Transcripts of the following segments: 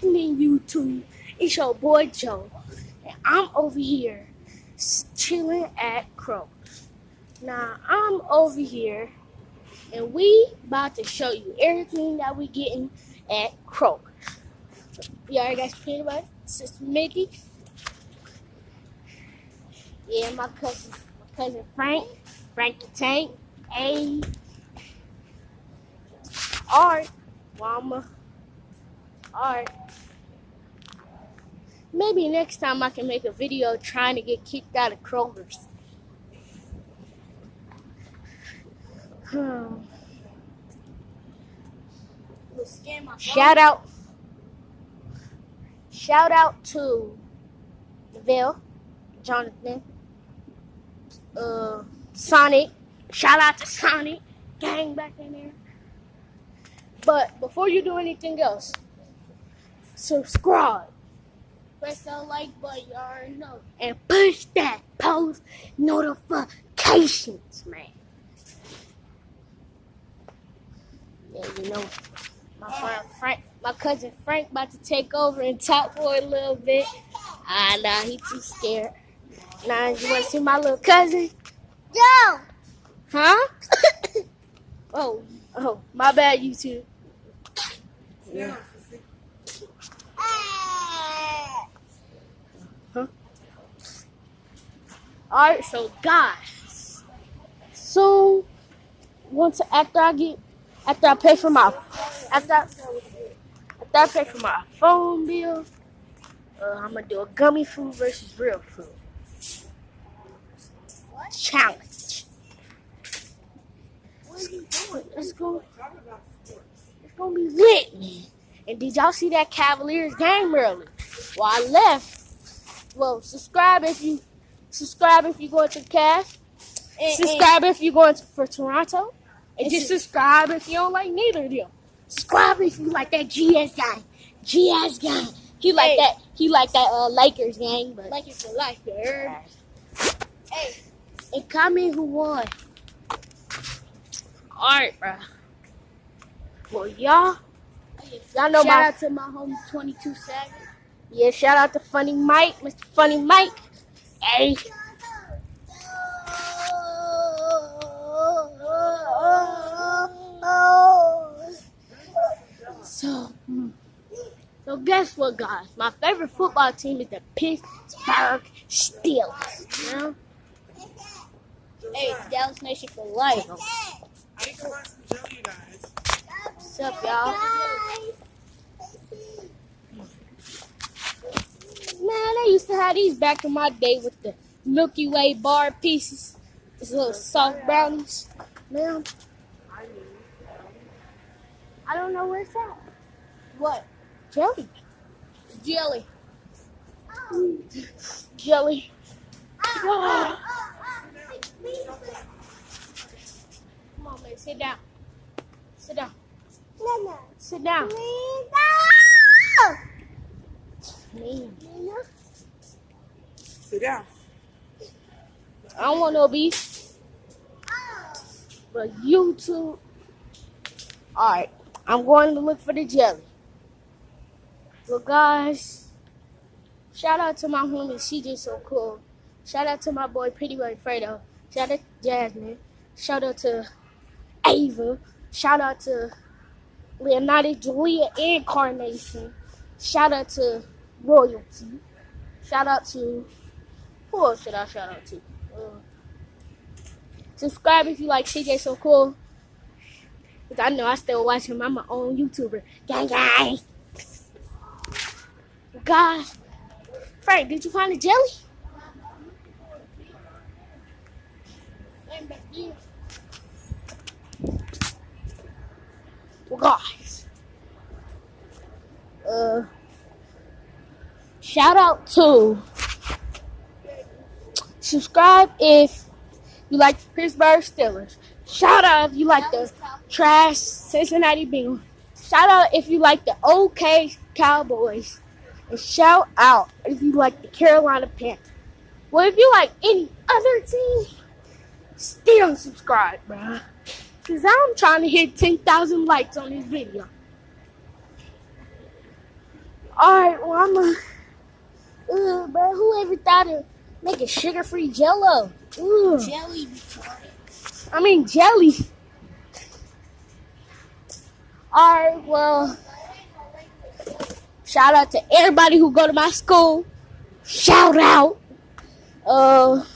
happening, YouTube? It's your boy Joe, and I'm over here chilling at Kroger's. Now I'm over here, and we about to show you everything that we getting at Kroger's. We already got peanut butter, Sister Mickey. Yeah, my cousin Frank the Tank, Art, Mama, Art. Maybe next time I can make a video trying to get kicked out of Kroger's. Shout out to Neville, Jonathan, Sonic. Shout out to Sonic, gang back in there. But before you do anything else, subscribe. Press the like button, you already know. And push that post notifications, man. Yeah, you know, my cousin Frank about to take over and talk for a little bit. Nah, he too scared. Nah, you want to see my little cousin? Yo! Huh? oh, my bad, YouTube. Yeah. Huh? Alright, so guys, soon, after I pay for my phone bill, I'm gonna do a gummy food versus real food challenge. What are you doing? It's gonna be lit, man. And did y'all see that Cavaliers game early? Well, I left. Well, subscribe if you go to the Cavs. Subscribe if you're going for Toronto. And just subscribe if you don't like neither of them. Subscribe if you like that GS guy. He like that Lakers gang, but Lakers for life, you heard? Hey. And comment who won. Alright, bro. Well, y'all know Shout out to my homie 22 Savage. Yeah, shout out to Funny Mike, Mr. Funny Mike. Hey. So guess what, guys? My favorite football team is the Pittsburgh Steelers. You know? Hey, Dallas Nation for life. I need to buy some jelly, guys. What's up, y'all? Man, they used to have these back in my day with the Milky Way bar pieces. These little soft brownies. Man, I don't know where it's at. What? Jelly. Jelly. Jelly. Oh. Come on, man. Sit down. Sit down. Sit down. Sit down. I don't want no beef. But YouTube. Alright. I'm going to look for the jelly. So guys, shout out to my homie CJ So Cool. Shout out to my boy Pretty Boy Fredo. Shout out to Jasmine. Shout out to Ava. Shout out to Leonardo, Julia, and Carnation. Shout out to Royalty. Shout out to, who else should I shout out to? Subscribe if you like CJ So Cool. Because I know I still watch him. I'm my own YouTuber. Gang, gang. Guys, Frank, did you find the jelly? Well, guys, shout out to subscribe if you like the Pittsburgh Steelers. Shout out if you like the trash Cincinnati Bengals. Shout out if you like the OK Cowboys. And shout out if you like the Carolina Panthers. Well, if you like any other team, still subscribe, bro. Because I'm trying to hit 10,000 likes on this video. Alright, well, I'm a. Bro, who ever thought of making sugar-free Jello? Jelly retarded. I mean, jelly. Alright, well, shout out to everybody who go to my school. Shout out. Y'all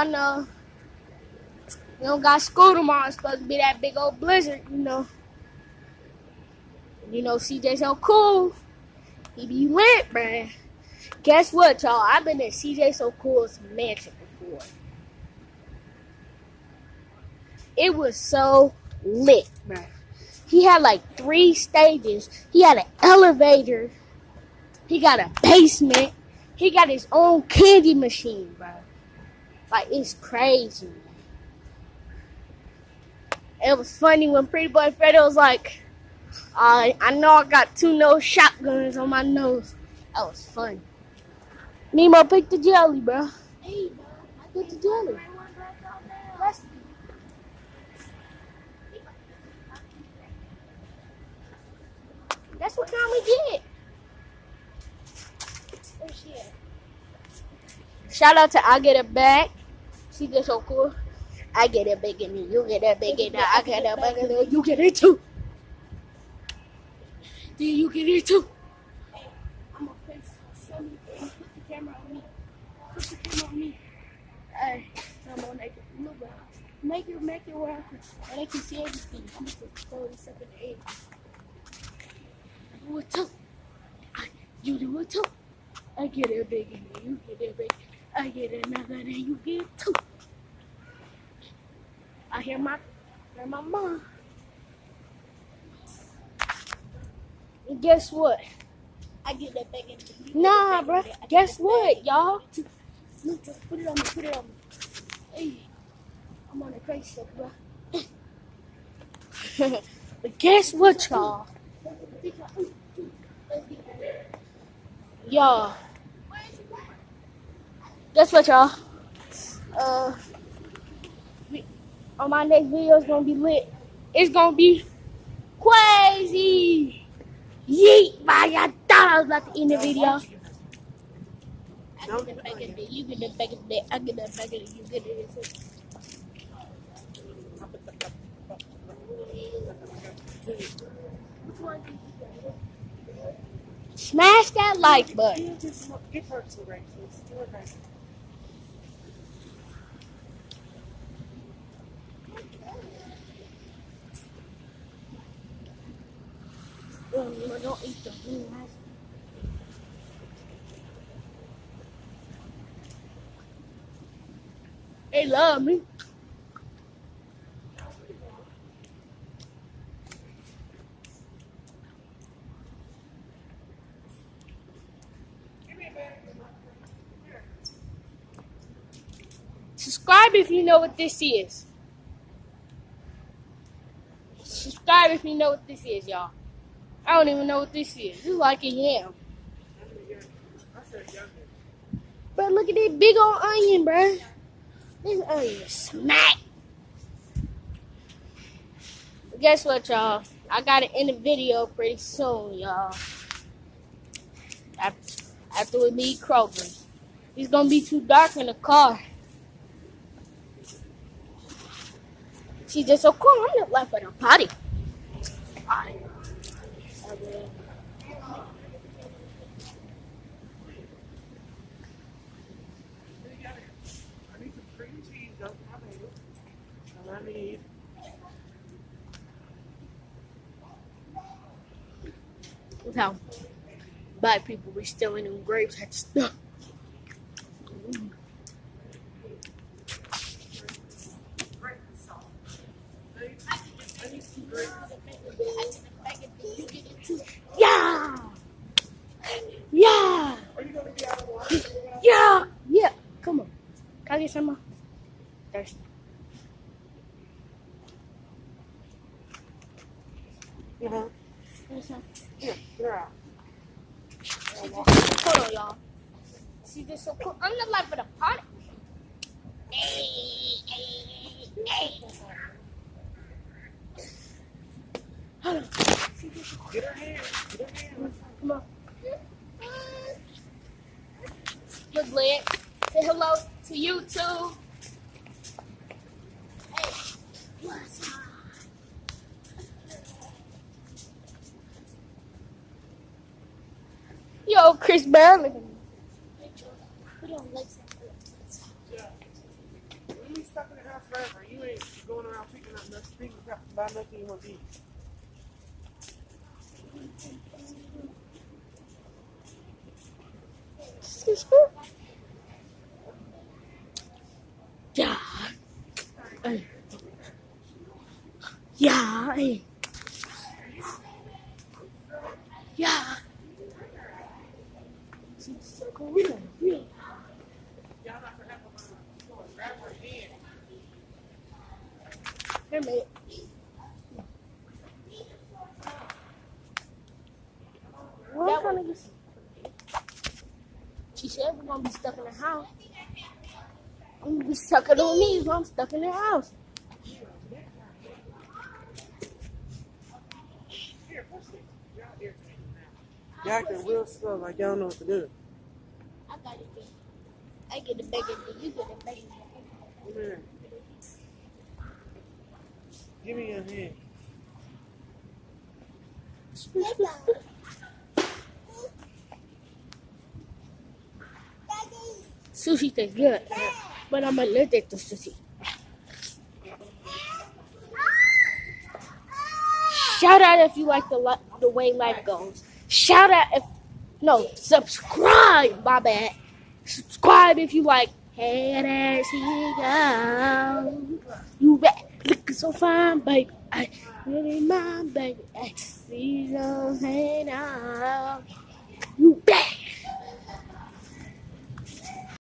know we don't got school tomorrow. It's supposed to be that big old blizzard, you know. You know, CJ so cool. He be lit, man. Guess what, y'all? I've been in CJ So Cool's mansion before. It was so lit, man. He had like 3 stages. He had an elevator. He got a basement. He got his own candy machine, bro. Like, it's crazy, man. It was funny when Pretty Boy Fredo was like, I know I got 2 nose shotguns on my nose. That was fun. Nemo, pick the jelly, bro. Hey, Pick the jelly. That's what kind we get. where's she at? Shout out to I Get It Back. She just so cool. I get it big and you get it big and I get it big and you get it too. Then you get it too. Hey, I'm gonna show me. Put the camera on me. Put the camera on me. Hey, I'm gonna make it look well. Make it where they can see everything. I'm gonna throw this up in the air. Do it too. You do it too. I get it big and you get it big. I get another and you get it too. I hear my mom. And guess what? I get that back in the Nah, bro. Guess what, y'all? Look, put it on me. Put it on me. Hey, I'm on a crazy stuff, bro. But guess what, y'all? Y'all. Guess what, y'all? On my next video, it's gonna be lit. It's gonna be crazy. Yeet, man. I thought I was about to end the video. I get that back in the you get that back in the I get that back in the you get it. Smash that like button. Give her to Rachel. Do it right. Don't eat the blue. They love me. Subscribe if you know what this is. Subscribe if you know what this is, y'all. I don't even know what this is. This is like a yam. But look at that big old onion, bro. This onion is smack. But guess what, y'all? I gotta end the video pretty soon, y'all. After we leave Kroger's. It's gonna be too dark in the car. She's just so cool. I'm not left with a potty. Alright. I need some cream cheese. That's what I need. And I need. Look how black people be stealing them grapes and stuff. Yeah! Yeah! Are you gonna be out of water? Yeah! Yeah! Come on. Can I get some more? Thirsty. Uh-huh. Get some. Yeah, get her out. Hold on, y'all. See this so cool. I'm the life of the party. Hey, hey, hey. Hold on. Get her hand. Get her hand. Come on. Look, Lynn. Say hello to YouTube. Hey, what's up? Yo, Chris Barely. We don't like that. You be stuck in the house forever. You ain't going around picking up nothing, picking up, buy nothing you want to eat. Yeah. Hey. Yeah. Hey. Yeah. Korea. Yeah. Y'all not for help on my floor. Grab her hand. Here, mate. That one. She said we're gonna be stuck in the house. I'm gonna be stuck on me if I'm stuck in the house. Here, push it. Y'all irritating now. Y'all acting real slow like y'all don't know what to do. I got it. I get the bacon. You get the bacon. Come here. Give me your hand. Sushi tastes good, but I'm allergic to sushi. Shout out if you like the way life goes. Shout out if subscribe. My bad. Subscribe if you like. Hey, there she goes. You bet. Looking so fine, baby. I really mind, baby. Please don't hate now.